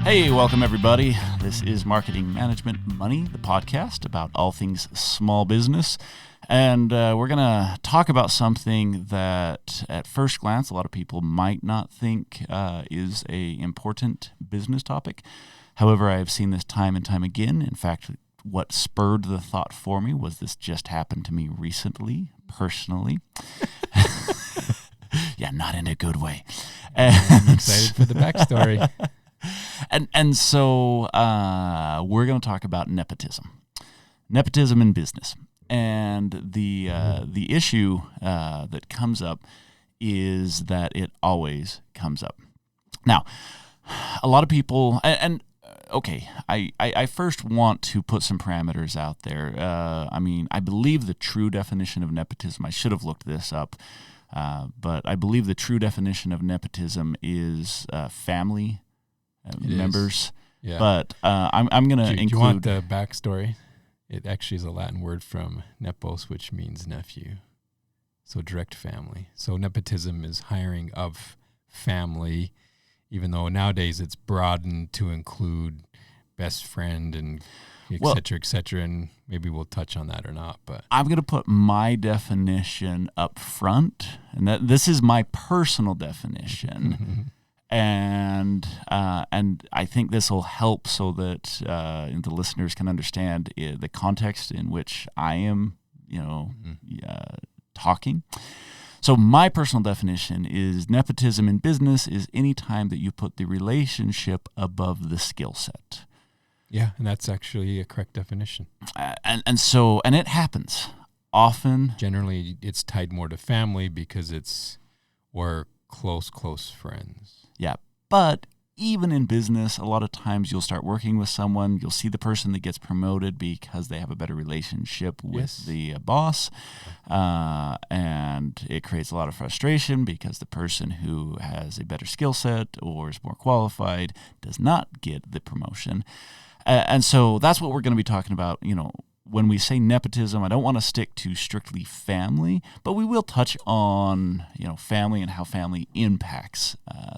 Hey, welcome everybody. This is Marketing Management Money, the podcast about all things small business. And we're going to talk about something that at first glance a lot of people might not think is a important business topic. However, I have seen this time and time again. In fact, what spurred the thought for me was this just happened to me recently, personally. Yeah, not in a good way. I'm excited for the backstory. So we're going to talk about nepotism in business. And the issue that comes up is that it always comes up. Now, a lot of people, I first want to put some parameters out there. I believe the true definition of nepotism, I should have looked this up, but I believe the true definition of nepotism is family members. Yeah. But I'm going to include... Do you want the backstory? It actually is a Latin word from nepos, which means nephew. So direct family. So nepotism is hiring of family, even though nowadays it's broadened to include best friend and et cetera, and maybe we'll touch on that or not. But I'm going to put my definition up front, and that this is my personal definition. And I think this will help so that the listeners can understand the context in which I am, talking. So my personal definition is nepotism in business is any time that you put the relationship above the skill set. Yeah, and that's actually a correct definition. And it happens often. Generally, it's tied more to family because we're close friends. Yeah, but even in business, a lot of times you'll start working with someone, you'll see the person that gets promoted because they have a better relationship with the boss, and it creates a lot of frustration because the person who has a better skill set or is more qualified does not get the promotion. And so that's what we're going to be talking about, when we say nepotism. I don't want to stick to strictly family, but we will touch on, family and how family impacts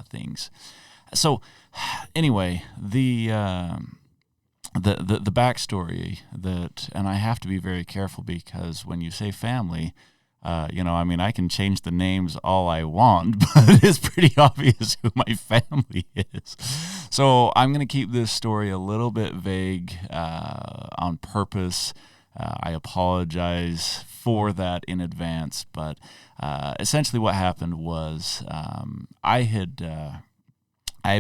things. So, anyway, the backstory and I have to be very careful because when you say family, I can change the names all I want, but it's pretty obvious who my family is. So I'm going to keep this story a little bit vague on purpose. I apologize for that in advance, but essentially what happened was I had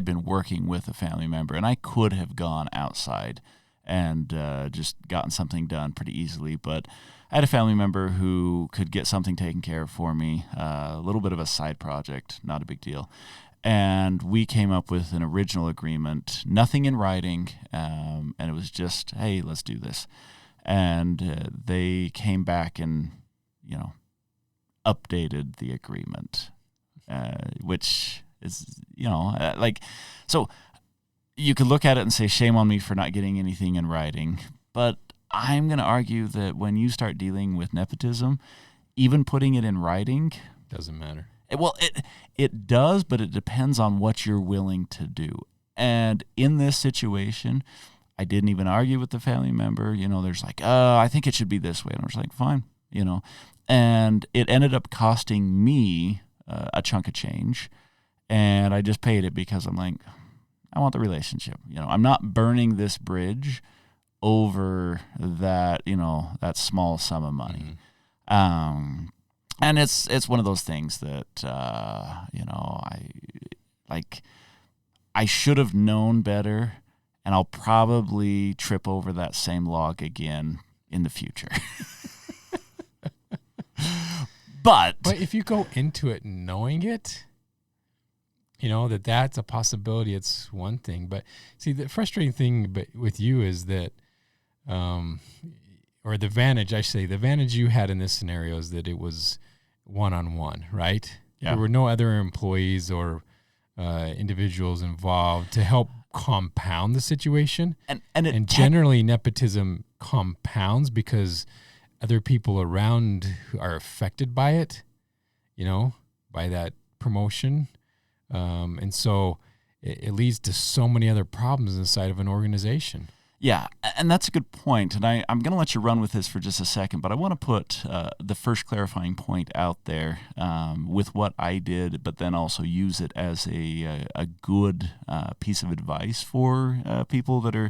been working with a family member, and I could have gone outside and just gotten something done pretty easily, but I had a family member who could get something taken care of for me, a little bit of a side project, not a big deal. And we came up with an original agreement, nothing in writing, and it was just, hey, let's do this. And they came back and, updated the agreement, which is, so you could look at it and say, shame on me for not getting anything in writing, but I'm going to argue that when you start dealing with nepotism, even putting it in writing doesn't matter. It does, but it depends on what you're willing to do. And in this situation, I didn't even argue with the family member. There's like, I think it should be this way. And I was like, fine, And it ended up costing me a chunk of change. And I just paid it because I'm like, I want the relationship. I'm not burning this bridge over that, that small sum of money. Mm-hmm. And it's one of those things that, I should have known better, and I'll probably trip over that same log again in the future. But if you go into it knowing it, that's a possibility, it's one thing. But see, the frustrating thing with you is that, or the advantage you had in this scenario is that it was one-on-one, right? Yeah. There were no other employees or individuals involved to help compound the situation. And generally, nepotism compounds because other people around who are affected by it, by that promotion. And so it leads to so many other problems inside of an organization. Yeah, and that's a good point. And I'm going to let you run with this for just a second, but I want to put the first clarifying point out there with what I did, but then also use it as a good piece of advice for people that are,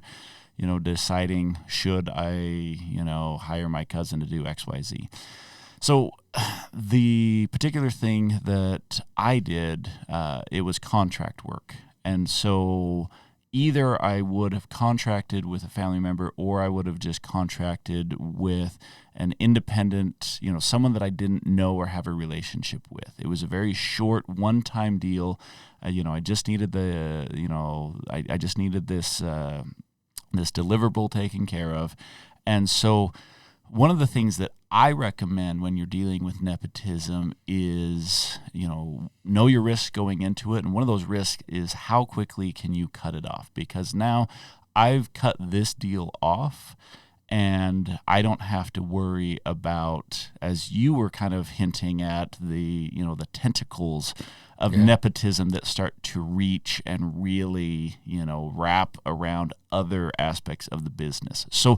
deciding, should I, hire my cousin to do X, Y, Z. So the particular thing that I did, it was contract work. And so either I would have contracted with a family member, or I would have just contracted with an independent, someone that I didn't know or have a relationship with. It was a very short, one-time deal. I just needed I just needed this deliverable taken care of. And so one of the things that I recommend when you're dealing with nepotism is, know your risks going into it. And one of those risks is how quickly can you cut it off? Because now I've cut this deal off and I don't have to worry about, as you were kind of hinting at, the tentacles of nepotism that start to reach and really, wrap around other aspects of the business. So,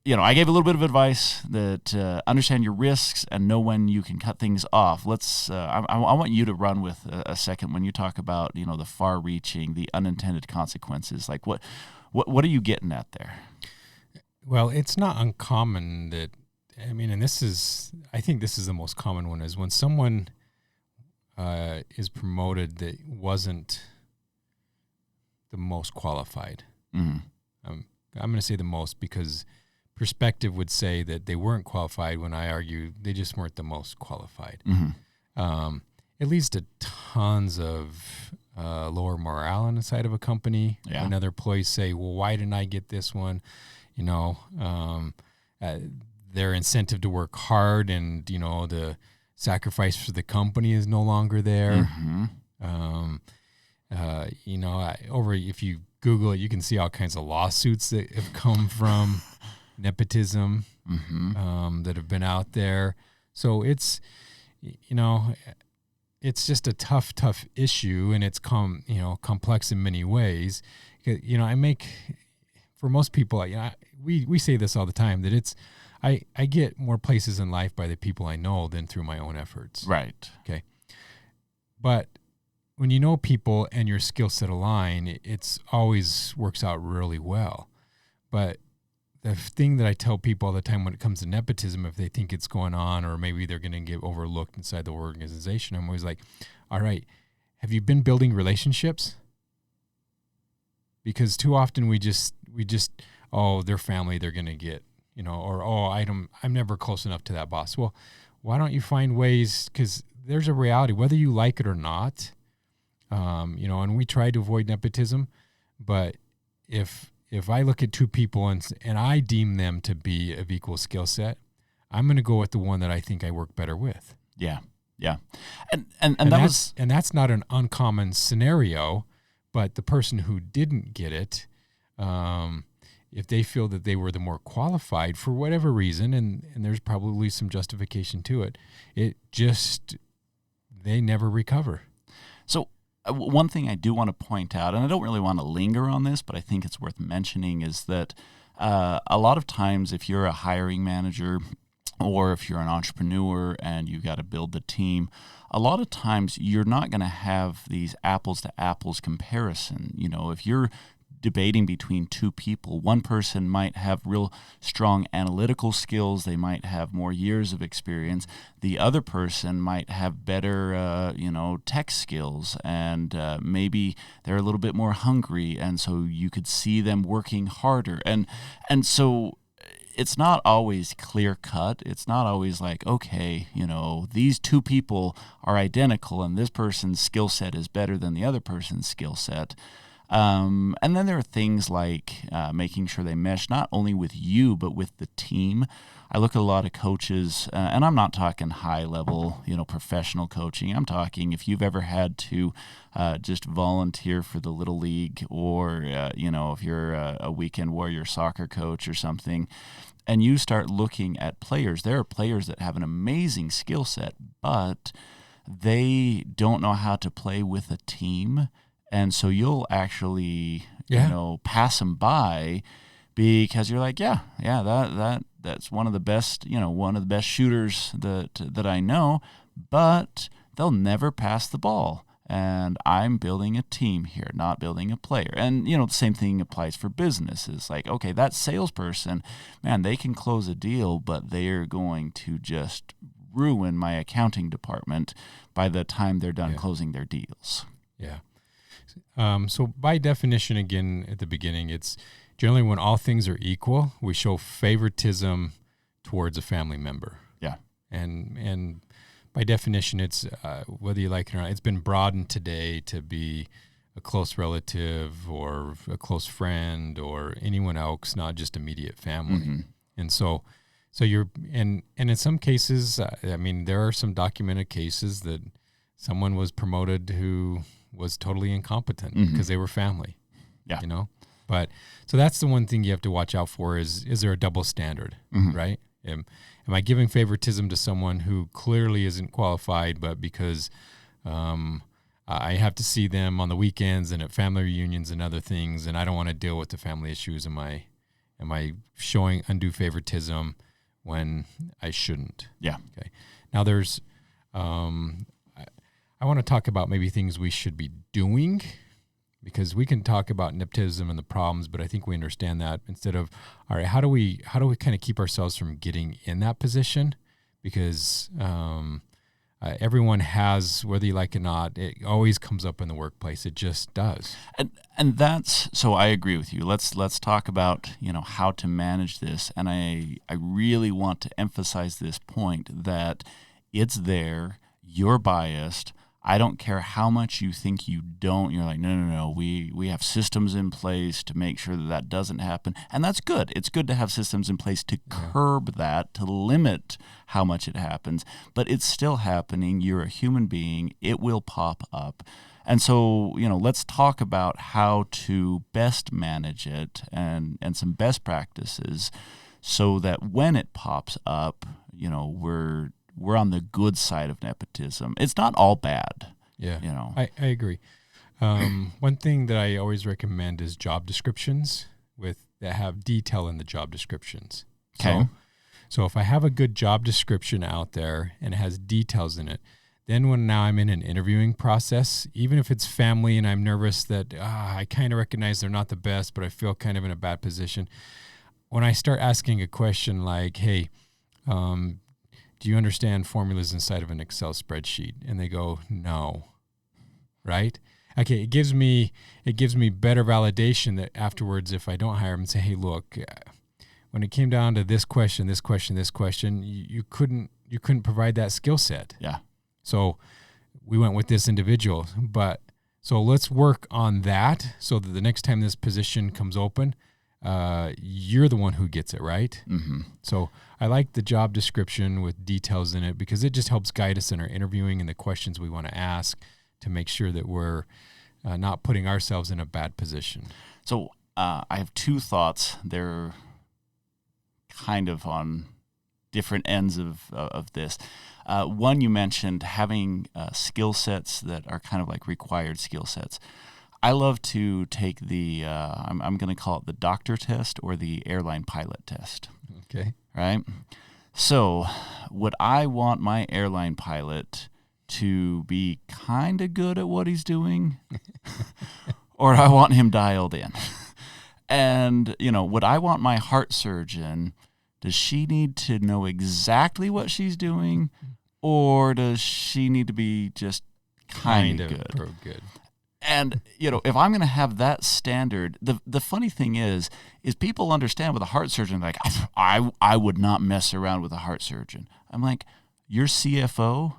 I gave a little bit of advice that understand your risks and know when you can cut things off. I want you to run with a second when you talk about, the far-reaching, the unintended consequences. Like what are you getting at there? Well, it's not uncommon that, I think this is the most common one, is when someone is promoted that wasn't the most qualified. Mm-hmm. I'm going to say the most because perspective would say that they weren't qualified when I argue they just weren't the most qualified. Mm-hmm. It leads to tons of lower morale inside of a company. Yeah. When other employees say, well, why didn't I get this one? Their incentive to work hard and, the sacrifice for the company is no longer there. Mm-hmm. If you Google it, you can see all kinds of lawsuits that have come from nepotism, mm-hmm. That have been out there. So it's just a tough issue, and it's complex in many ways. For most people, we say this all the time, that I get more places in life by the people I know than through my own efforts. Right. Okay. But when you know people and your skill set align, it's always works out really well. But the thing that I tell people all the time when it comes to nepotism, if they think it's going on or maybe they're going to get overlooked inside the organization, I'm always like, all right, have you been building relationships? Because too often we just, their family, they're going to get, I'm never close enough to that boss. Well, why don't you find ways, because there's a reality, whether you like it or not, and we try to avoid nepotism, but if I look at two people and I deem them to be of equal skill set, I'm going to go with the one that I think I work better with. Yeah. Yeah. And that's not an uncommon scenario, but the person who didn't get it, if they feel that they were the more qualified for whatever reason, and there's probably some justification to it, they never recover. So one thing I do want to point out, and I don't really want to linger on this, but I think it's worth mentioning, is that a lot of times if you're a hiring manager or if you're an entrepreneur and you got to build the team, a lot of times you're not going to have these apples to apples comparison. If you're debating between two people, one person might have real strong analytical skills, they might have more years of experience, the other person might have better tech skills, and maybe they're a little bit more hungry, and so you could see them working harder, and so it's not always clear cut. It's not always like, okay, these two people are identical and this person's skill set is better than the other person's skill set. And then there are things like making sure they mesh not only with you, but with the team. I look at a lot of coaches, and I'm not talking high level, professional coaching. I'm talking if you've ever had to just volunteer for the Little League, or, if you're a weekend warrior soccer coach or something, and you start looking at players. There are players that have an amazing skill set, but they don't know how to play with a team. And so you'll actually, pass them by because you're like, that's one of the best, one of the best shooters that I know, but they'll never pass the ball. And I'm building a team here, not building a player. And, the same thing applies for businesses. Like, okay, that salesperson, man, they can close a deal, but they are going to just ruin my accounting department by the time they're done closing their deals. Yeah. So by definition, again, at the beginning, it's generally when all things are equal, we show favoritism towards a family member. Yeah. And by definition, it's whether you like it or not, it's been broadened today to be a close relative or a close friend or anyone else, not just immediate family. Mm-hmm. And so you're, and in some cases, there are some documented cases that someone was promoted who was totally incompetent because they were family. Yeah. But so that's the one thing you have to watch out for is there a double standard, right? Am I giving favoritism to someone who clearly isn't qualified, but because I have to see them on the weekends and at family reunions and other things, and I don't want to deal with the family issues? Am I showing undue favoritism when I shouldn't? Yeah. Okay. Now there's, I want to talk about maybe things we should be doing, because we can talk about nepotism and the problems, but I think we understand that instead of, all right, how do we kind of keep ourselves from getting in that position? Because everyone has, whether you like it or not, it always comes up in the workplace. It just does. And that's, so I agree with you. Let's talk about, how to manage this. And I really want to emphasize this point that it's there, you're biased. I don't care how much you think you don't. You're like, no. We have systems in place to make sure that doesn't happen. And that's good. It's good to have systems in place to curb that, to limit how much it happens. But it's still happening. You're a human being. It will pop up. And so, let's talk about how to best manage it and some best practices so that when it pops up, we're on the good side of nepotism. It's not all bad. Yeah, I agree. One thing that I always recommend is job descriptions that have detail in the job descriptions. Okay. So if I have a good job description out there and it has details in it, then when now I'm in an interviewing process, even if it's family and I'm nervous that I kind of recognize they're not the best, but I feel kind of in a bad position, when I start asking a question like, hey, do you understand formulas inside of an Excel spreadsheet? And they go, no, right? Okay, it gives me better validation that afterwards, if I don't hire them and say, hey, look, when it came down to this question, you couldn't provide that skill set. Yeah. So we went with this individual, but so let's work on that so that the next time this position comes open, you're the one who gets it, right? Mm-hmm. So I like the job description with details in it because it just helps guide us in our interviewing and the questions we want to ask to make sure that we're not putting ourselves in a bad position. So I have two thoughts. They're kind of on different ends of this. One, you mentioned having skill sets that are kind of like required skill sets. I love to take the, I'm going to call it the doctor test or the airline pilot test. Okay. Right? So would I want my airline pilot to be kind of good at what he's doing? Or do I want him dialed in? And, would I want my heart surgeon, does she need to know exactly what she's doing? Or does she need to be just kind of good? And, if I'm going to have that standard, the funny thing is people understand with a heart surgeon, like, I would not mess around with a heart surgeon. I'm like, your CFO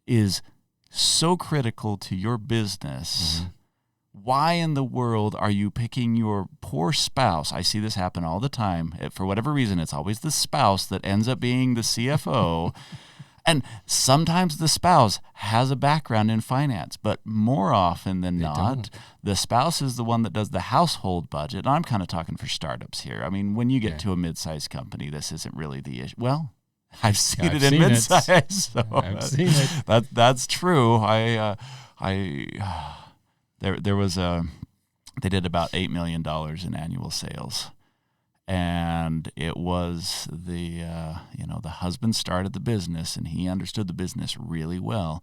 is so critical to your business. Mm-hmm. Why in the world are you picking your poor spouse? I see this happen all the time. For whatever reason, it's always the spouse that ends up being the CFO. And sometimes the spouse has a background in finance, but more often than not, the spouse is the one that does the household budget. And I'm kind of talking for startups here. I mean, when you get to a mid-sized company, this isn't really the issue. Well, I've seen it in mid-size. So I've seen it. That's true. there was they did about $8 million in annual sales. And it was the husband started the business, and he understood the business really well.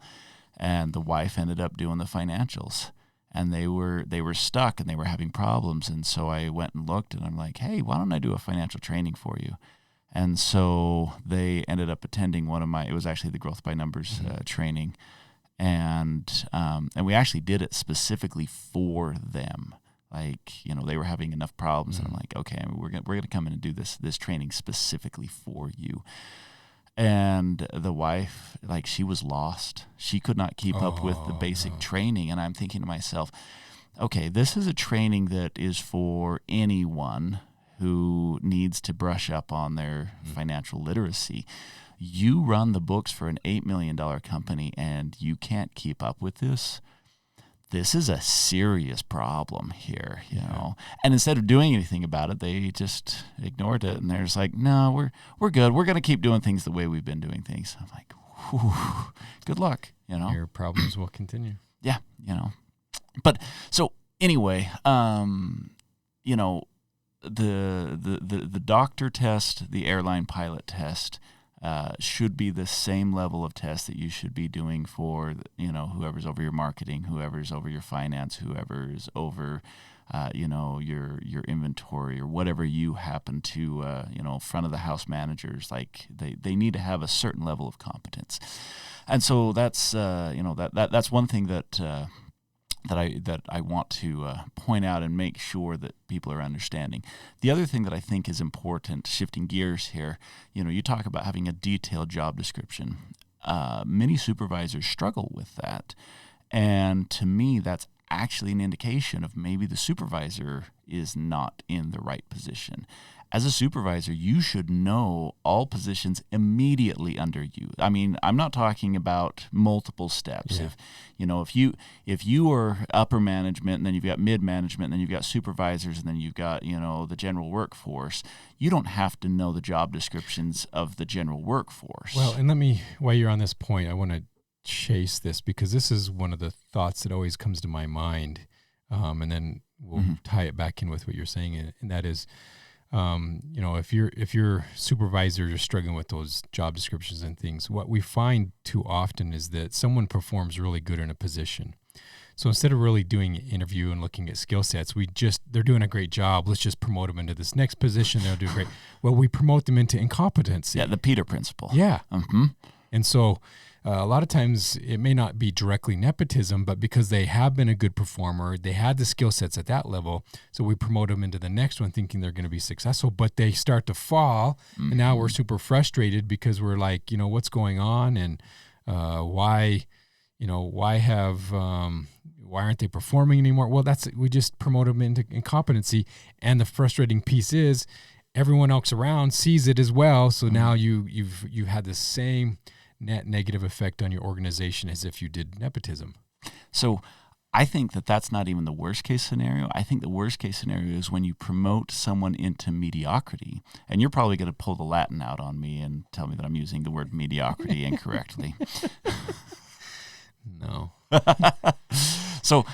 And the wife ended up doing the financials, and they were stuck, and they were having problems. And so I went and looked, and I'm like, hey, why don't I do a financial training for you? And so they ended up attending it was actually the Growth by Numbers training. And we actually did it specifically for them. Like, they were having enough problems, and I'm like, okay, we're gonna come in and do this training specifically for you. And the wife, like, she was lost. She could not keep up with the basic training, and I'm thinking to myself, okay, this is a training that is for anyone who needs to brush up on their financial literacy. You run the books for an $8 million company, and you can't keep up with this. This is a serious problem here, you know. And instead of doing anything about it, they just ignored it. And they're just like, no, we're good. We're going to keep doing things the way we've been doing things. I'm like, whew, good luck, you know. Your problems will continue. Yeah, you know. But so anyway, you know, the doctor test, the airline pilot test, should be the same level of test that you should be doing for, whoever's over your marketing, whoever's over your finance, whoever's over, your inventory, or whatever you happen to, front of the house managers. Like they need to have a certain level of competence. And so that's, that's one thing that I want to point out and make sure that people are understanding. The other thing that I think is important, shifting gears here, you talk about having a detailed job description. Many supervisors struggle with that. And to me, that's actually an indication of maybe the supervisor is not in the right position. As a supervisor, you should know all positions immediately under you. I mean, I'm not talking about multiple steps. Yeah. If you are upper management, and then you've got mid management, and then you've got supervisors, and then you've got, the general workforce, you don't have to know the job descriptions of the general workforce. Well, and while you're on this point, I want to chase this, because this is one of the thoughts that always comes to my mind, and then we'll tie it back in with what you're saying, and that is, if your supervisors are struggling with those job descriptions and things, what we find too often is that someone performs really good in a position. So instead of really doing an interview and looking at skill sets, they're doing a great job. Let's just promote them into this next position. They'll do great. Well, we promote them into incompetency. Yeah, the Peter principle. Yeah. And so a lot of times it may not be directly nepotism, but because they have been a good performer, they had the skill sets at that level, so we promote them into the next one thinking they're going to be successful, but they start to fall, and now we're super frustrated because we're like, what's going on, and why aren't they performing anymore? Well, we just promote them into incompetency, and the frustrating piece is everyone else around sees it as well, so now you've had the same net negative effect on your organization as if you did nepotism. So I think that's not even the worst case scenario. I think the worst case scenario is when you promote someone into mediocrity. And you're probably going to pull the Latin out on me and tell me that I'm using the word mediocrity incorrectly. No. So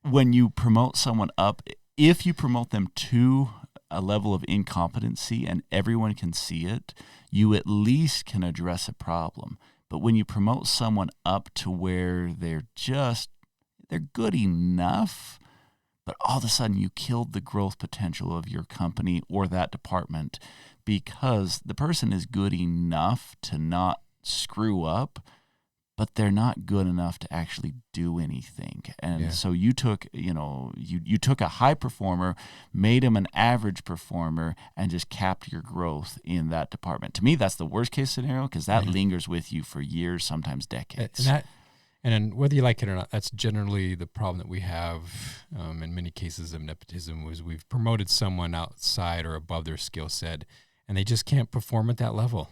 when you promote someone up, if you promote them to a level of incompetency and everyone can see it, you at least can address a problem. But when you promote someone up to where they're good enough, but all of a sudden you killed the growth potential of your company or that department because the person is good enough to not screw up, but they're not good enough to actually do anything. And so you took, you took a high performer, made him an average performer, and just capped your growth in that department. To me, that's the worst case scenario, because that lingers with you for years, sometimes decades. And then whether you like it or not, that's generally the problem that we have in many cases of nepotism, was we've promoted someone outside or above their skill set, and they just can't perform at that level.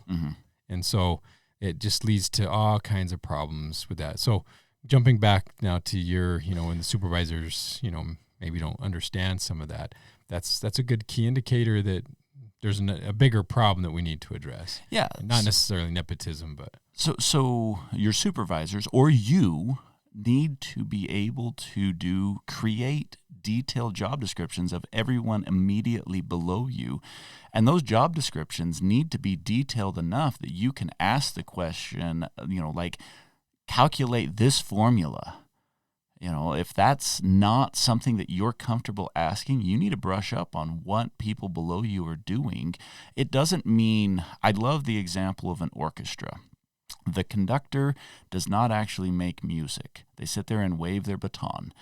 And so it just leads to all kinds of problems with that. So jumping back now to your, when the supervisors, maybe don't understand some of that, that's a good key indicator that there's a bigger problem that we need to address. Yeah. Not necessarily nepotism, but. So your supervisors or you need to be able to create detailed job descriptions of everyone immediately below you. And those job descriptions need to be detailed enough that you can ask the question, like, calculate this formula. If that's not something that you're comfortable asking, you need to brush up on what people below you are doing. It doesn't mean, I love the example of an orchestra. The conductor does not actually make music. They sit there and wave their baton.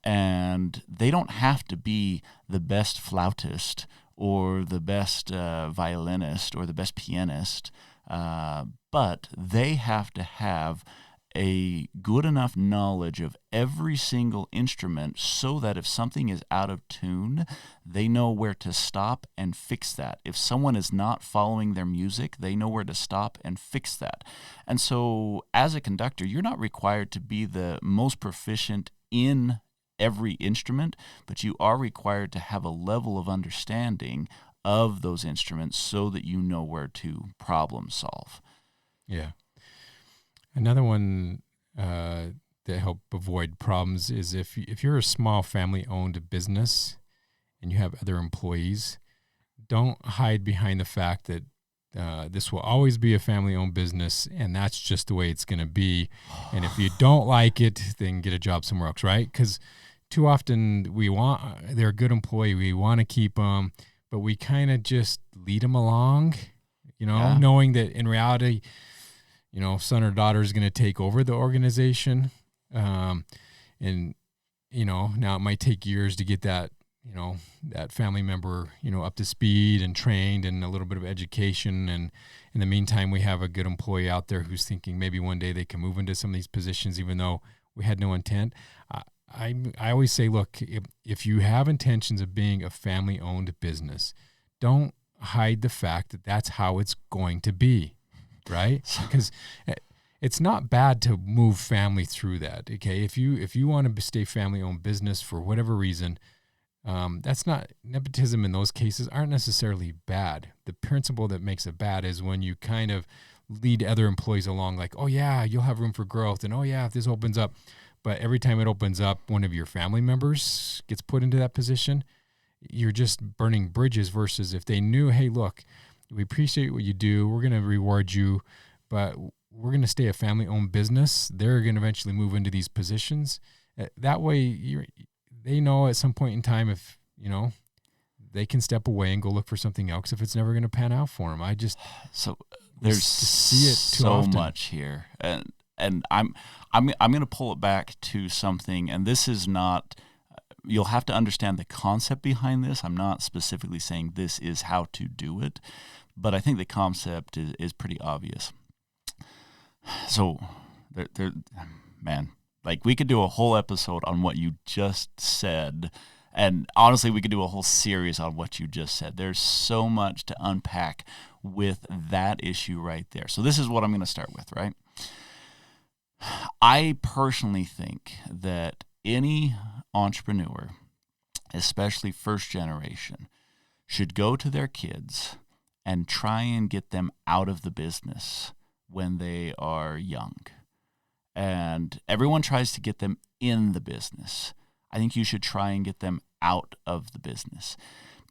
And they don't have to be the best flautist or the best violinist or the best pianist, but they have to have a good enough knowledge of every single instrument so that if something is out of tune, they know where to stop and fix that. If someone is not following their music, they know where to stop and fix that. And so as a conductor, you're not required to be the most proficient in every instrument, but you are required to have a level of understanding of those instruments so that you know where to problem solve. Yeah. Another one that help avoid problems is if you're a small family-owned business and you have other employees, don't hide behind the fact that this will always be a family-owned business and that's just the way it's going to be. And if you don't like it, then get a job somewhere else, right? Because too often they're a good employee, we want to keep them, but we kind of just lead them along, knowing that in reality, son or daughter is going to take over the organization. And, now it might take years to get that, that family member, up to speed and trained and a little bit of education. And in the meantime, we have a good employee out there who's thinking maybe one day they can move into some of these positions, even though we had no intent. I always say, look, if you have intentions of being a family-owned business, don't hide the fact that that's how it's going to be. Right? Because it's not bad to move family through that. Okay. If you want to stay family-owned business for whatever reason, that's not nepotism in those cases aren't necessarily bad. The principle that makes it bad is when you kind of lead other employees along like, oh yeah, you'll have room for growth. And oh yeah, if this opens up, but every time it opens up, one of your family members gets put into that position, you're just burning bridges versus if they knew, hey, look, we appreciate what you do. We're going to reward you, but we're going to stay a family-owned business. They're going to eventually move into these positions. That way, they know at some point in time if, they can step away and go look for something else if it's never going to pan out for them. There's see it too so often. much here. And I'm going to pull it back to something, and this is not... You'll have to understand the concept behind this. I'm not specifically saying this is how to do it, but I think the concept is pretty obvious. So, we could do a whole episode on what you just said, and honestly, we could do a whole series on what you just said. There's so much to unpack with that issue right there. So this is what I'm going to start with, right? I personally think that any entrepreneur, especially first generation, should go to their kids and try and get them out of the business when they are young. And everyone tries to get them in the business. I think you should try and get them out of the business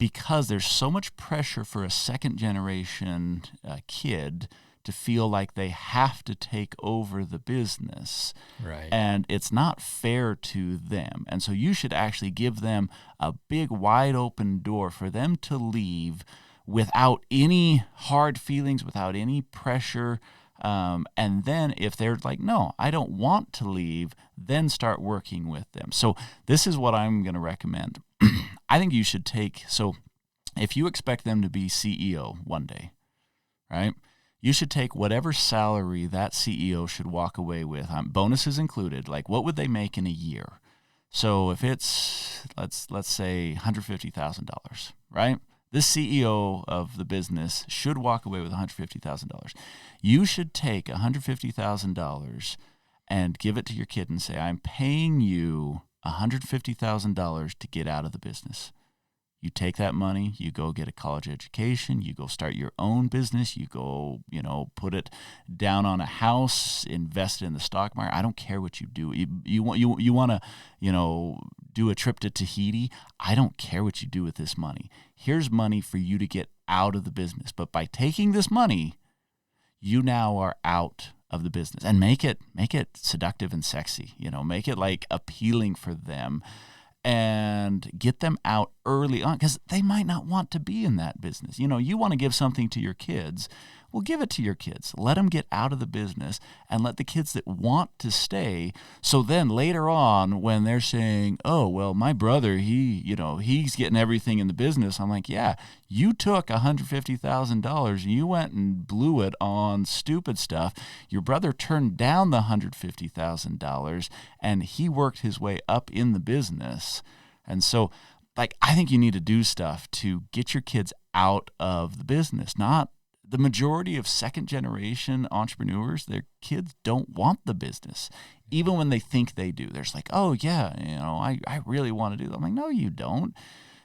because there's so much pressure for a second generation kid to feel like they have to take over the business. Right. And it's not fair to them. And so you should actually give them a big wide open door for them to leave without any hard feelings, without any pressure. And then if they're like, no, I don't want to leave, then start working with them. So this is what I'm going to recommend. I think you should so if you expect them to be CEO one day, right? You should take whatever salary that CEO should walk away with, bonuses included. Like, what would they make in a year? So if it's, let's say $150,000, right? This CEO of the business should walk away with $150,000. You should take $150,000 and give it to your kid and say, I'm paying you $150,000 to get out of the business. You take that money, you go get a college education, you go start your own business, you go, put it down on a house, invest it in the stock market. I don't care what you do. You want to, do a trip to Tahiti. I don't care what you do with this money. Here's money for you to get out of the business. But by taking this money, you now are out of the business, and make it seductive and sexy, make it like appealing for them, and get them out early on, because they might not want to be in that business. You want to give something to your kids. Well, give it to your kids. Let them get out of the business, and let the kids that want to stay. So then later on, when they're saying, oh, well, my brother, he's getting everything in the business. I'm like, yeah, you took $150,000 and you went and blew it on stupid stuff. Your brother turned down the $150,000 and he worked his way up in the business. And so, I think you need to do stuff to get your kids out of the business. Not the majority of second-generation entrepreneurs, their kids don't want the business, even when they think they do. They're just like, oh, yeah, I really want to do that. I'm like, no, you don't.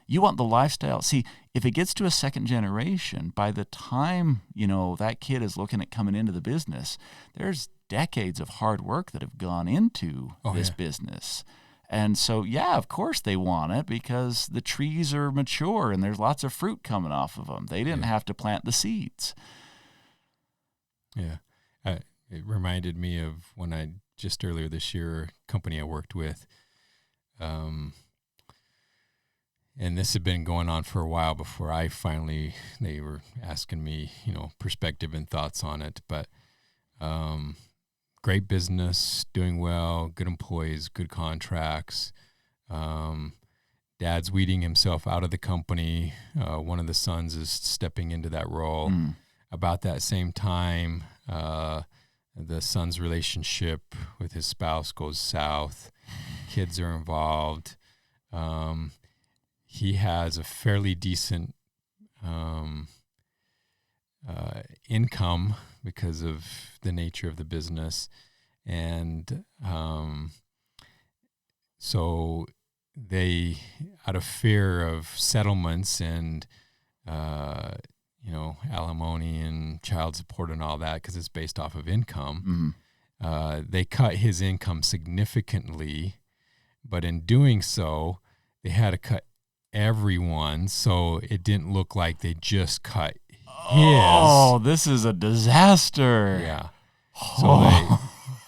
You want the lifestyle. See, if it gets to a second generation, by the time, that kid is looking at coming into the business, there's decades of hard work that have gone into this business. And so, yeah, of course they want it, because the trees are mature and there's lots of fruit coming off of them. They didn't have to plant the seeds. Yeah. It reminded me of when just earlier this year, a company I worked with, and this had been going on for a while before they were asking me, perspective and thoughts on it. But great business, doing well, good employees, good contracts. Dad's weeding himself out of the company. One of the sons is stepping into that role. About that same time, the son's relationship with his spouse goes south. Kids are involved. He has a fairly decent income because of the nature of the business. And so they, out of fear of settlements and, alimony and child support and all that, because it's based off of income, they cut his income significantly. But in doing so, they had to cut everyone, so it didn't look like they just cut his. Oh, this is a disaster. Yeah. So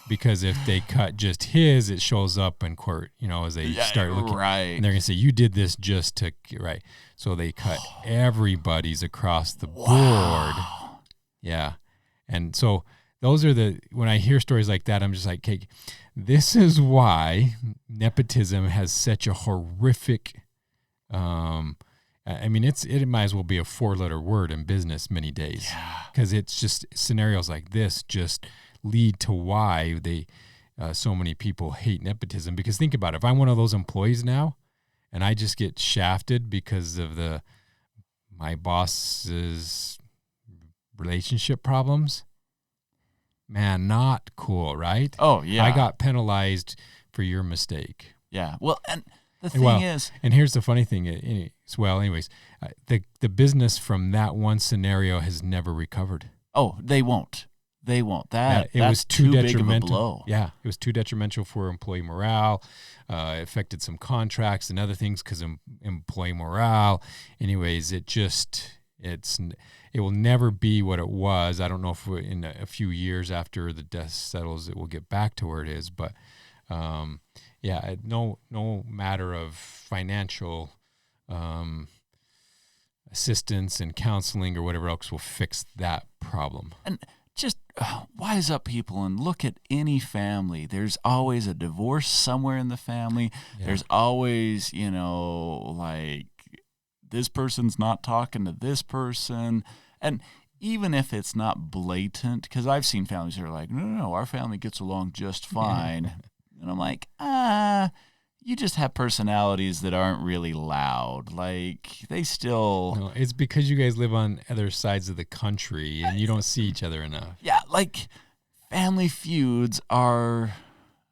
because if they cut just his, it shows up in court, as they start looking. Right. And they're going to say, you did this just to, right. So they cut everybody's across the board. Yeah. And so those are when I hear stories like that, I'm just like, okay, this is why nepotism has such a horrific, it might as well be a 4-letter word in business many days, because it's just scenarios like this just lead to why so many people hate nepotism. Because think about it, if I'm one of those employees now and I just get shafted because of my boss's relationship problems, man, not cool, right? Oh, yeah. I got penalized for your mistake. Yeah. Well, and the thing is... And here's the funny thing. Anyways, the business from that one scenario has never recovered. Oh, they won't. They won't. It was too detrimental. Big of a blow. Yeah, it was too detrimental for employee morale. It affected some contracts and other things because of employee morale. Anyways, it will never be what it was. I don't know if in a few years after the dust settles, it will get back to where it is. But no matter of financial assistance and counseling or whatever else will fix that problem. And just wise up, people, and look at any family. There's always a divorce somewhere in the family. Yeah. There's always, this person's not talking to this person. And even if it's not blatant, because I've seen families that are like, no, our family gets along just fine. And I'm like, you just have personalities that aren't really loud. They still... No, it's because you guys live on other sides of the country and you don't see each other enough. Yeah, family feuds are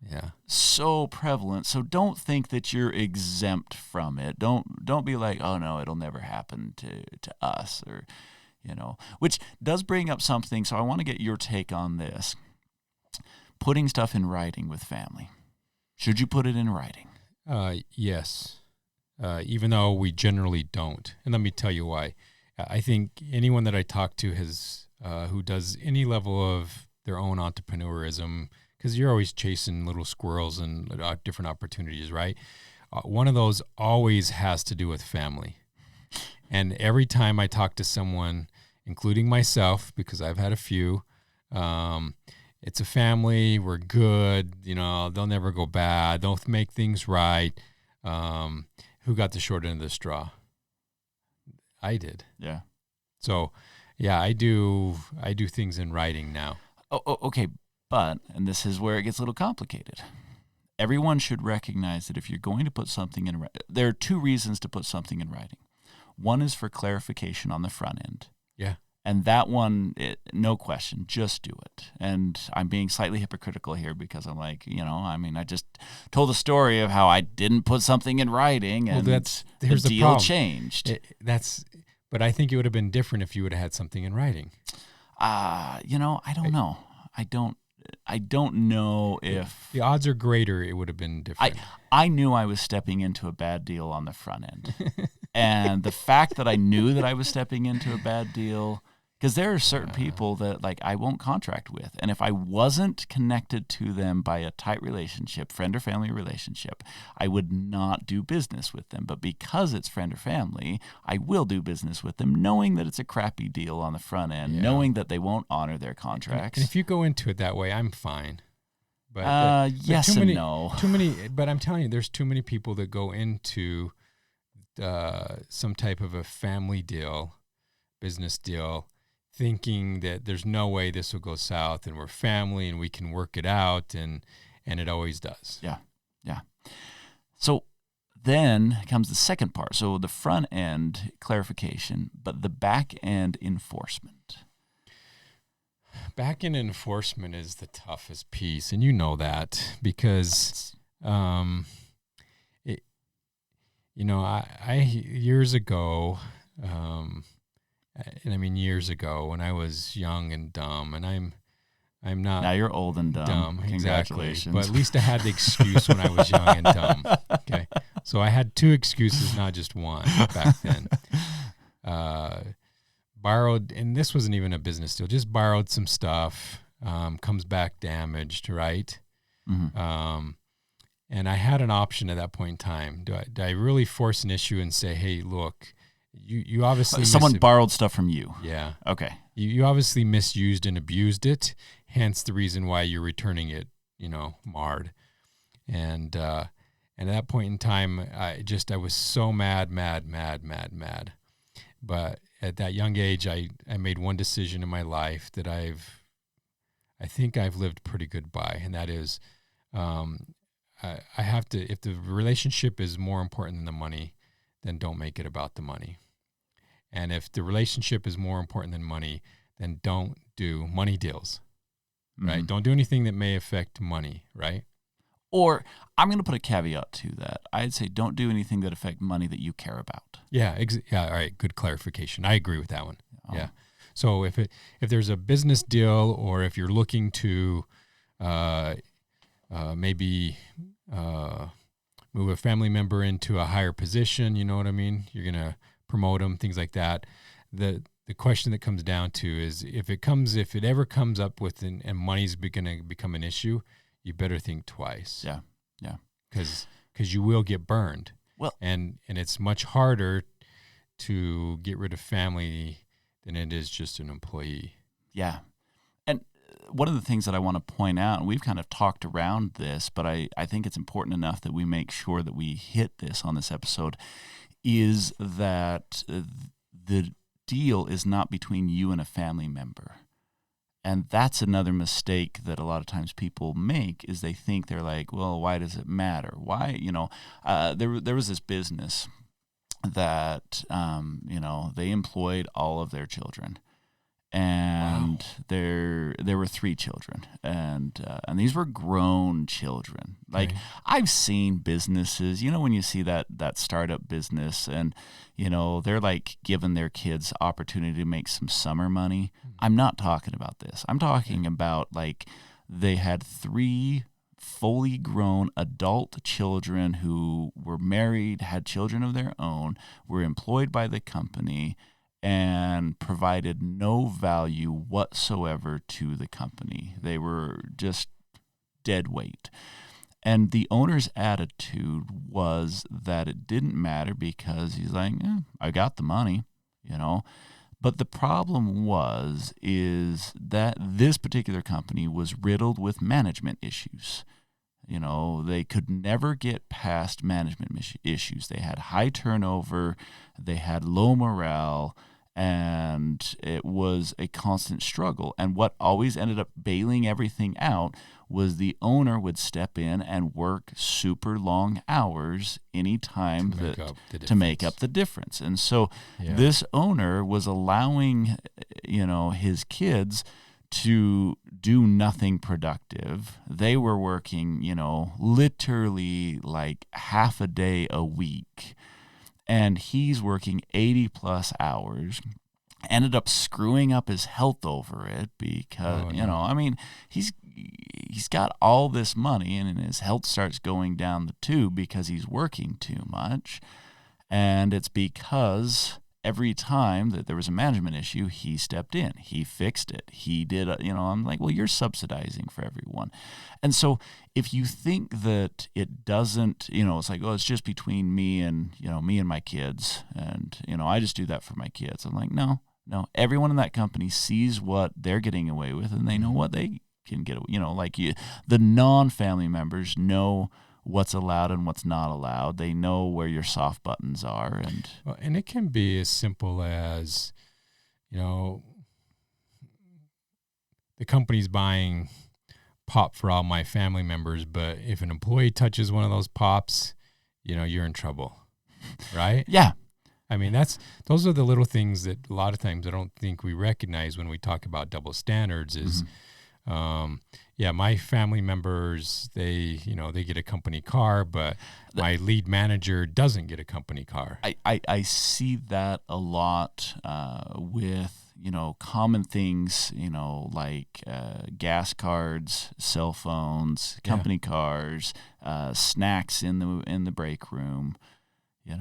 Yeah. So prevalent. So don't think that you're exempt from it. Don't be like, oh no, it'll never happen to us, or which does bring up something. So I want to get your take on this. Putting stuff in writing with family. Should you put it in writing? Yes. Even though we generally don't. And let me tell you why. I think anyone that I talk to who does any level of their own entrepreneurism, because you're always chasing little squirrels and different opportunities, right? One of those always has to do with family. And every time I talk to someone, including myself, because I've had a few, it's a family, we're good, they'll never go bad, they'll make things right. Who got the short end of the straw? I did. Yeah. So, yeah, I do things in writing now. Oh, okay. But, and this is where it gets a little complicated. Everyone should recognize that if you're going to put something in writing, there are two reasons to put something in writing. One is for clarification on the front end. Yeah. And that one, no question, just do it. And I'm being slightly hypocritical here because I'm like, I just told a story of how I didn't put something in writing and the deal changed. But I think it would have been different if you would have had something in writing. I don't know. I don't know if the odds are greater it would have been different. I knew I was stepping into a bad deal on the front end. And the fact that I knew that I was stepping into a bad deal, because there are certain people that I won't contract with. And if I wasn't connected to them by a tight relationship, friend or family relationship, I would not do business with them. But because it's friend or family, I will do business with them, knowing that it's a crappy deal on the front end, knowing that they won't honor their contracts. And if you go into it that way, I'm fine. But yes and no. Too many. But I'm telling you, there's too many people that go into some type of a family deal, business deal, thinking that there's no way this will go south and we're family and we can work it out, and it always does. Yeah. So then comes the second part. So the front end clarification, but the back end enforcement. Back end enforcement is the toughest piece, and you know that because I years ago, and I mean years ago when I was young and dumb, and I'm not. Now you're old and dumb. Exactly. But at least I had the excuse when I was young and dumb. Okay. So I had two excuses, not just one back then. Borrowed, and this wasn't even a business deal, just borrowed some stuff, comes back damaged, right? Mm-hmm. And I had an option at that point in time. Do I really force an issue and say, hey, look, you obviously... Someone borrowed stuff from you. Yeah. Okay. You obviously misused and abused it, hence the reason why you're returning it, marred. And at that point in time, I was so mad. But at that young age, I made one decision in my life that I think I've lived pretty good by, and that is I have to, if the relationship is more important than the money, then don't make it about the money. And if the relationship is more important than money, then don't do money deals, right? Mm-hmm. Don't do anything that may affect money, right? Or I'm going to put a caveat to that. I'd say don't do anything that affect money that you care about. Yeah. All right. Good clarification. I agree with that one. Yeah. So if there's a business deal, or if you're looking to maybe move a family member into a higher position, you know what I mean? You're going to promote them, things like that. The question that comes down to is if it ever comes up with and money's going to become an issue, you better think twice. Yeah. Because you will get burned. Well, and it's much harder to get rid of family than it is just an employee. Yeah. And one of the things that I want to point out, and we've kind of talked around this, but I think it's important enough that we make sure that we hit this on this episode, is that the deal is not between you and a family member. And that's another mistake that a lot of times people make, is they think they're like, well, why does it matter? Why, there was this business that, they employed all of their children. and there were 3 children, and these were grown children. Like, I've seen businesses, when you see that startup business, and they're like giving their kids opportunity to make some summer money. I'm not talking about this. I'm talking about, like, they had 3 fully grown adult children who were married, had children of their own, were employed by the company, and provided no value whatsoever to the company. They were just dead weight. And the owner's attitude was that it didn't matter because he's like, I got the money, But the problem is that this particular company was riddled with management issues. They could never get past management issues. They had high turnover, they had low morale, and it was a constant struggle. And what always ended up bailing everything out was the owner would step in and work super long hours anytime to make up the difference. And so this owner was allowing, his kids to do nothing productive. They were working, literally like half a day a week. And he's working 80 plus hours, ended up screwing up his health over it because, he's got all this money and his health starts going down the tube because he's working too much. And it's because every time that there was a management issue, he stepped in, he fixed it, he did, I'm like, well, you're subsidizing for everyone. And so if you think that it doesn't, it's like, oh, it's just between me and my kids, and, I just do that for my kids. I'm like, no, everyone in that company sees what they're getting away with, and they know what they can get, the non-family members know what's allowed and what's not allowed. They know where your soft buttons are. And it can be as simple as, the company's buying pop for all my family members, but if an employee touches one of those pops, you're in trouble, right? Yeah. I mean, those are the little things that a lot of times I don't think we recognize when we talk about double standards is, my family members, they get a company car, but my lead manager doesn't get a company car. I see that a lot with, common things, like gas cards, cell phones, company cars, snacks in the break room,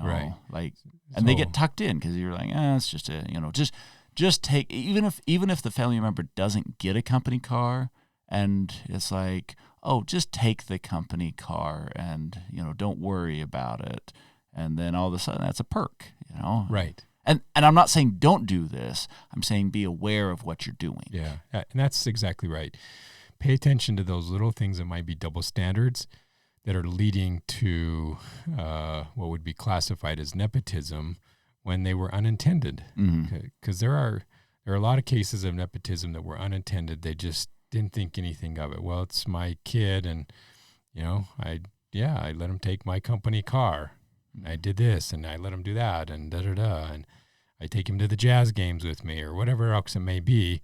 right. And they get tucked in because you're like, it's just just take, even if the family member doesn't get a company car, and it's like, oh, just take the company car and, don't worry about it. And then all of a sudden that's a perk, Right. And I'm not saying don't do this. I'm saying be aware of what you're doing. Yeah, and that's exactly right. Pay attention to those little things that might be double standards that are leading to what would be classified as nepotism when they were unintended. Because there are a lot of cases of nepotism that were unintended. They just didn't think anything of it. Well, it's my kid, and I let him take my company car. I did this, and I let him do that, and and I take him to the jazz games with me, or whatever else it may be.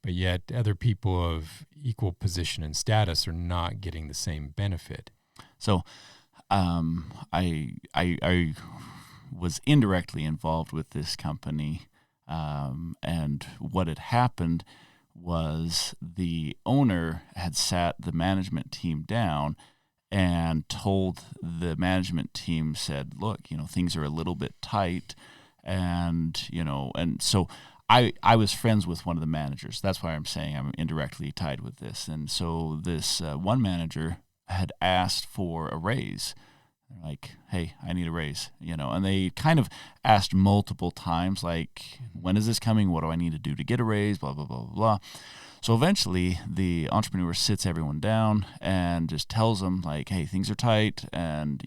But yet, other people of equal position and status are not getting the same benefit. So, I was indirectly involved with this company, and what had happened was the owner had sat the management team down and told the management team, said, look, things are a little bit tight, and so I was friends with one of the managers. That's why I'm saying I'm indirectly tied with this. And so this one manager had asked for a raise. They're like, hey, I need a raise, and they kind of asked multiple times, like, when is this coming? What do I need to do to get a raise? Blah, blah, blah, blah, blah. So eventually the entrepreneur sits everyone down and just tells them, like, hey, things are tight. And,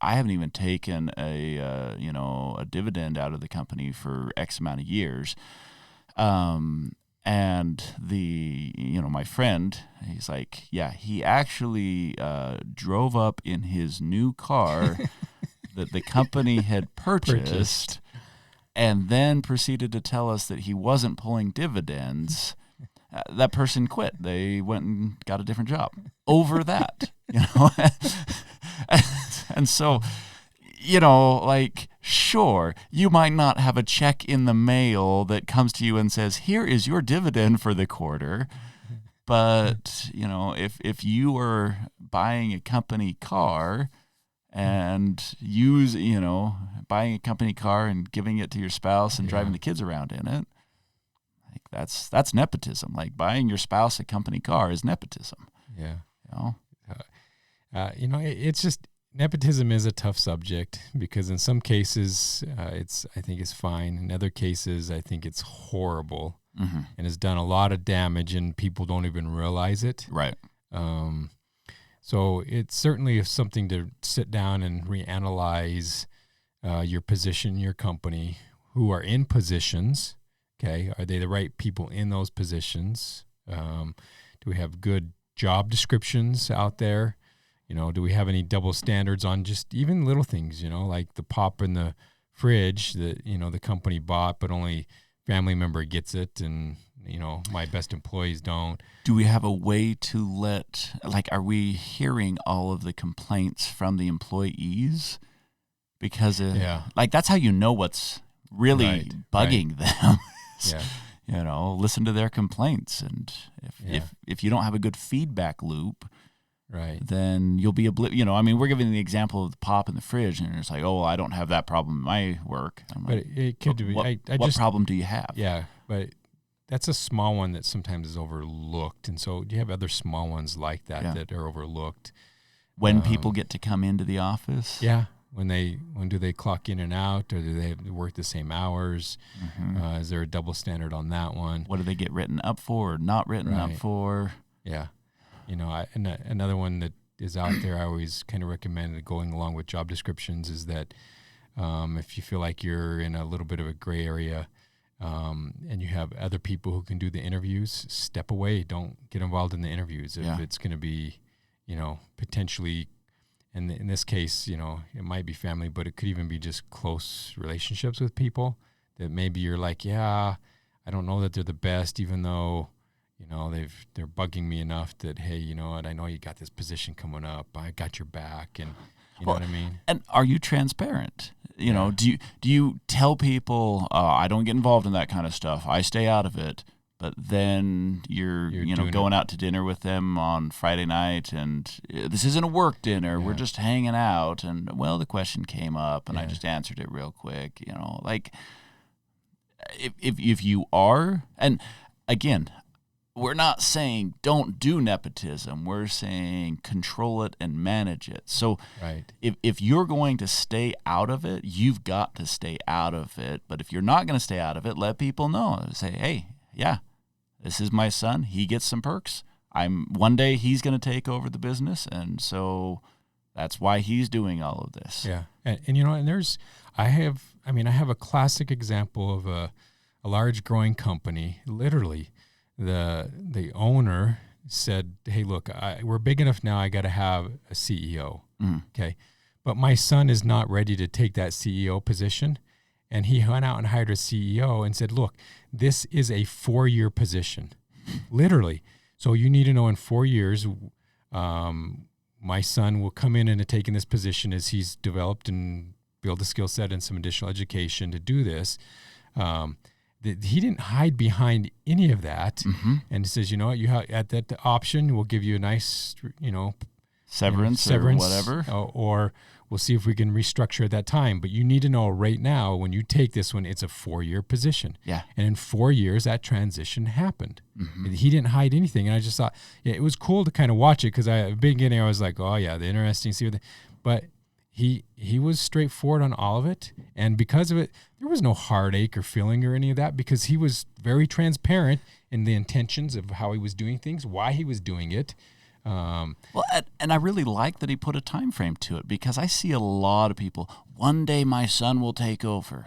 I haven't even taken a dividend out of the company for X amount of years. And my friend, he's like, yeah, he actually drove up in his new car that the company had purchased and then proceeded to tell us that he wasn't pulling dividends, that person quit. They went and got a different job over that, And so, like, sure, you might not have a check in the mail that comes to you and says, here is your dividend for the quarter. But, if you are buying a company car and buying a company car and giving it to your spouse and driving the kids around in it, like that's nepotism. Like, buying your spouse a company car is nepotism. Yeah. It's just, nepotism is a tough subject because in some cases I think it's fine. In other cases, I think it's horrible and has done a lot of damage, and people don't even realize it. Right. So it's certainly something to sit down and reanalyze your position, your company, who are in positions. Okay, are they the right people in those positions? Do we have good job descriptions out there? Do we have any double standards on just even little things, like the pop in the fridge that, the company bought, but only family member gets it, and, my best employees don't. Do we have a way to are we hearing all of the complaints from the employees? Because, that's how you know what's really bugging them. Yeah. Listen to their complaints. And if you don't have a good feedback loop, right, then you'll be we're giving the example of the pop in the fridge, and it's like, oh, well, I don't have that problem in my work. But it could be. What problem do you have? Yeah, but that's a small one that sometimes is overlooked, and so you have other small ones like that that are overlooked. When people get to come into the office, when do they clock in and out, or do they have to work the same hours? Is there a double standard on that one? What do they get written up for or not written up for? Yeah. Another one that is out there, I always kind of recommend going along with job descriptions, is that if you feel like you're in a little bit of a gray area and you have other people who can do the interviews, step away. Don't get involved in the interviews. If it's going to be, potentially, and in this case, it might be family, but it could even be just close relationships with people that maybe you're like, I don't know that they're the best, even though they're bugging me enough that, hey, you know what, I know you got this position coming up. I got your back, and know what I mean? And are you transparent? Do you tell people, I don't get involved in that kind of stuff, I stay out of it, but then you're going out to dinner with them on Friday night, and this isn't a work dinner, we're just hanging out, and the question came up, and I just answered it real quick, like, if you are, and again, we're not saying don't do nepotism. We're saying control it and manage it. So if you're going to stay out of it, you've got to stay out of it. But if you're not going to stay out of it, let people know. Say, hey, this is my son. He gets some perks. One day he's going to take over the business, and so that's why he's doing all of this. Yeah, and I have a classic example of a large growing company, literally. The owner said, hey, look, we're big enough now, I got to have a CEO, okay? But my son is not ready to take that CEO position. And he went out and hired a CEO and said, look, this is a 4-year position, literally. So you need to know in 4 years, my son will come in and take in this position as he's developed and build a skill set and some additional education to do this. He didn't hide behind any of that, and he says, you know what, you have at that option, we'll give you a nice, severance or whatever, or we'll see if we can restructure at that time. But you need to know right now, when you take this one, it's a 4-year position. Yeah, and in 4 years, that transition happened. He didn't hide anything, and I just thought, it was cool to kind of watch it, because at the beginning I was like, oh yeah, the interesting see what but he was straightforward on all of it, and because of it, there was no heartache or feeling or any of that, because he was very transparent in the intentions of how he was doing things, why he was doing it. And I really like that he put a time frame to it, because I see a lot of people, one day my son will take over.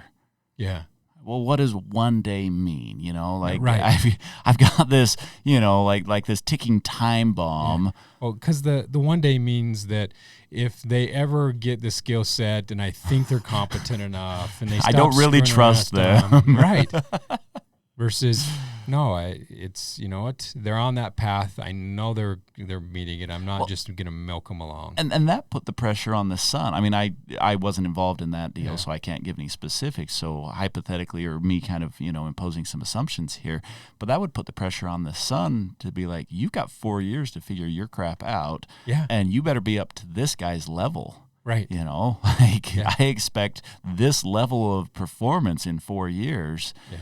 Yeah. well, what does one day mean? You know, like right. I've got this, you know, like this ticking time bomb. Yeah. Well, because the one day means that if they ever get the skill set and I think they're competent enough and they stop I don't really trust them. Right. Versus, no, it's, you know what, they're on that path. I know they're meeting it. I'm not just going to milk them along. And that put the pressure on the son. I mean, I wasn't involved in that deal, so I can't give any specifics. So hypothetically, or me kind of, you know, imposing some assumptions here, but that would put the pressure on the son to be like, you've got 4 years to figure your crap out, and you better be up to this guy's level. Right. You know, like I expect this level of performance in 4 years. Yeah.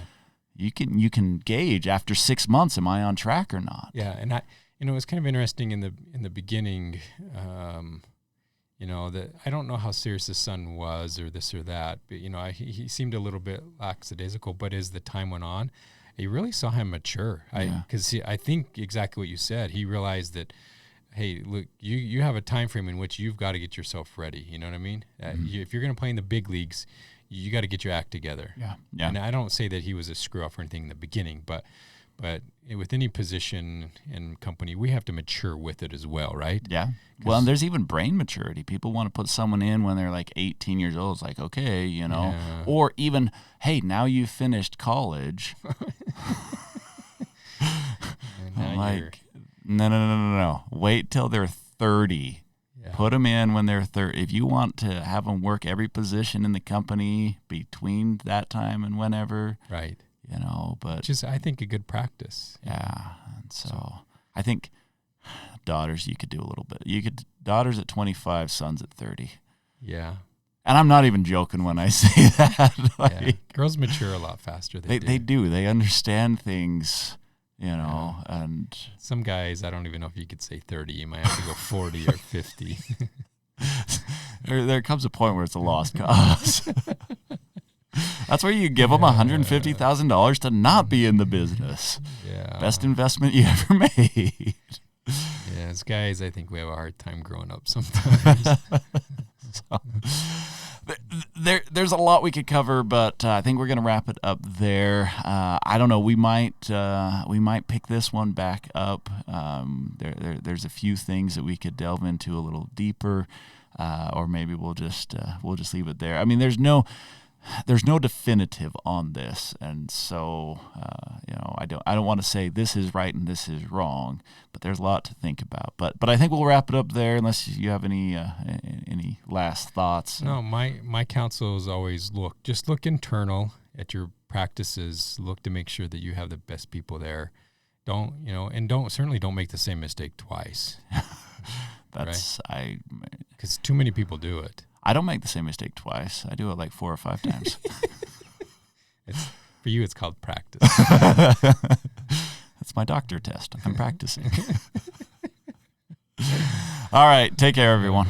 You can gauge after 6 months, am I on track or not? Yeah, and it's kind of interesting in the beginning, you know, that I don't know how serious the son was or this or that, but you know, he seemed a little bit lackadaisical. But as the time went on, you really saw him mature. Because I think exactly what you said. He realized that, hey, look, you have a time frame in which you've got to get yourself ready. You know what I mean? If you're going to play in the big leagues, you got to get your act together. Yeah. And I don't say that he was a screw up or anything in the beginning, but with any position and company, we have to mature with it as well, right? Yeah. Well, and there's even brain maturity. People want to put someone in when they're like 18 years old. It's like, okay, you know, or even, hey, now you've finished college. I'm like, no. Wait till they're 30. Put them in when they're 30. If you want to have them work every position in the company between that time and whenever, right? You know, but just I think a good practice. Yeah, and so I think daughters you could do a little bit. You could daughters at 25, sons at 30. Yeah, and I'm not even joking when I say that. Girls mature a lot faster. They do. They understand things. You know, and some guys, I don't even know if you could say 30. You might have to go 40 or 50. There comes a point where it's a lost cause. That's where you give them $150,000 to not be in the business. Yeah. Best investment you ever made. Yeah, as guys, I think we have a hard time growing up sometimes. There's a lot we could cover, but I think we're going to wrap it up there. I don't know. We might pick this one back up. There's a few things that we could delve into a little deeper, or maybe we'll just leave it there. I mean, there's no definitive on this, and so you know, I don't want to say this is right and this is wrong, but there's a lot to think about. But I think we'll wrap it up there, unless you have any last thoughts. No, my counsel is always look internal at your practices. Look to make sure that you have the best people there. Don't make the same mistake twice. That's right? Because too many people do it. I don't make the same mistake twice. I do it like 4 or 5 times. For you, it's called practice. That's my doctor test. I'm practicing. All right. Take care, everyone.